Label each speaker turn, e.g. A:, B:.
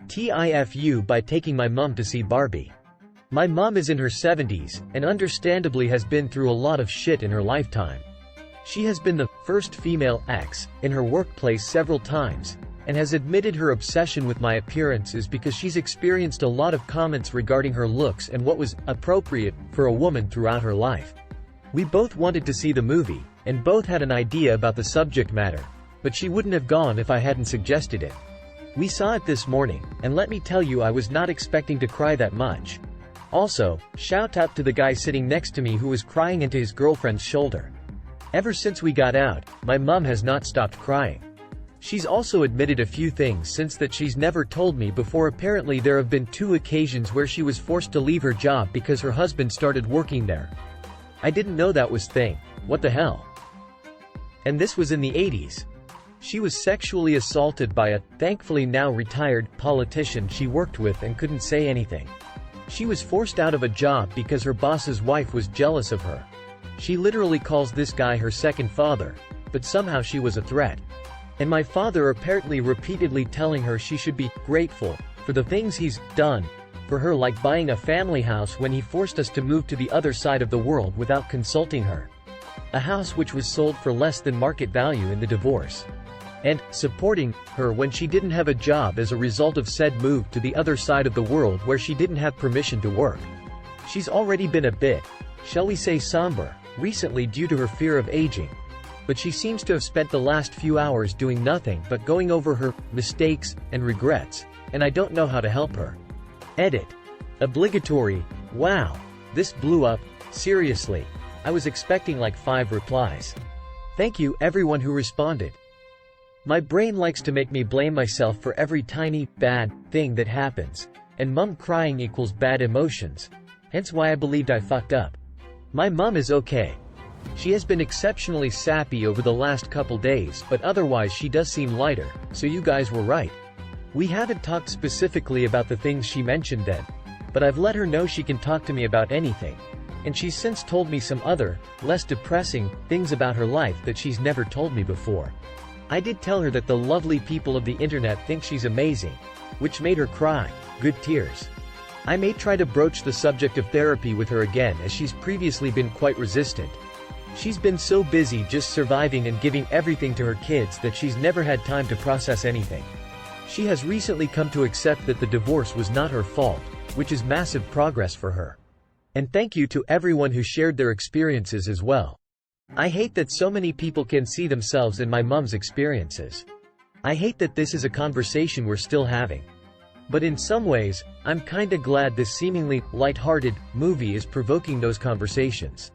A: TIFU by taking my mom to see Barbie. My mom is in her 70s, and understandably has been through a lot of shit in her lifetime. She has been the first female ex in her workplace several times, and has admitted her obsession with my appearance is because she's experienced a lot of comments regarding her looks and what was appropriate for a woman throughout her life. We both wanted to see the movie, and both had an idea about the subject matter, but she wouldn't have gone if I hadn't suggested it. We saw it this morning, and let me tell you, I was not expecting to cry that much. Also, shout out to the guy sitting next to me who was crying into his girlfriend's shoulder. Ever since we got out, my mom has not stopped crying. She's also admitted a few things since that she's never told me before. Apparently there have been 2 occasions where she was forced to leave her job because her husband started working there. I didn't know that was thing. What the hell? And this was in the 80s. She was sexually assaulted by a, thankfully now retired, politician she worked with and couldn't say anything. She was forced out of a job because her boss's wife was jealous of her. She literally calls this guy her second father, but somehow she was a threat. And my father apparently repeatedly telling her she should be grateful for the things he's done for her, like buying a family house when he forced us to move to the other side of the world without consulting her. A house which was sold for less than market value in the divorce. And supporting her when she didn't have a job as a result of said move to the other side of the world where she didn't have permission to work. She's already been a bit, shall we say, somber recently due to her fear of aging. But she seems to have spent the last few hours doing nothing but going over her mistakes and regrets, and I don't know how to help her. Edit. Obligatory. Wow. This blew up. Seriously. I was expecting like 5 replies. Thank you everyone who responded. My brain likes to make me blame myself for every tiny, bad thing that happens, and mum crying equals bad emotions. Hence why I believed I fucked up. My mum is okay. She has been exceptionally sappy over the last couple days, but otherwise she does seem lighter, so you guys were right. We haven't talked specifically about the things she mentioned then, but I've let her know she can talk to me about anything, and she's since told me some other, less depressing, things about her life that she's never told me before. I did tell her that the lovely people of the internet think she's amazing, which made her cry, good tears. I may try to broach the subject of therapy with her again, as she's previously been quite resistant. She's been so busy just surviving and giving everything to her kids that she's never had time to process anything. She has recently come to accept that the divorce was not her fault, which is massive progress for her. And thank you to everyone who shared their experiences as well. I hate that so many people can see themselves in my mom's experiences. I hate that this is a conversation we're still having. But in some ways, I'm kinda glad this seemingly light-hearted movie is provoking those conversations.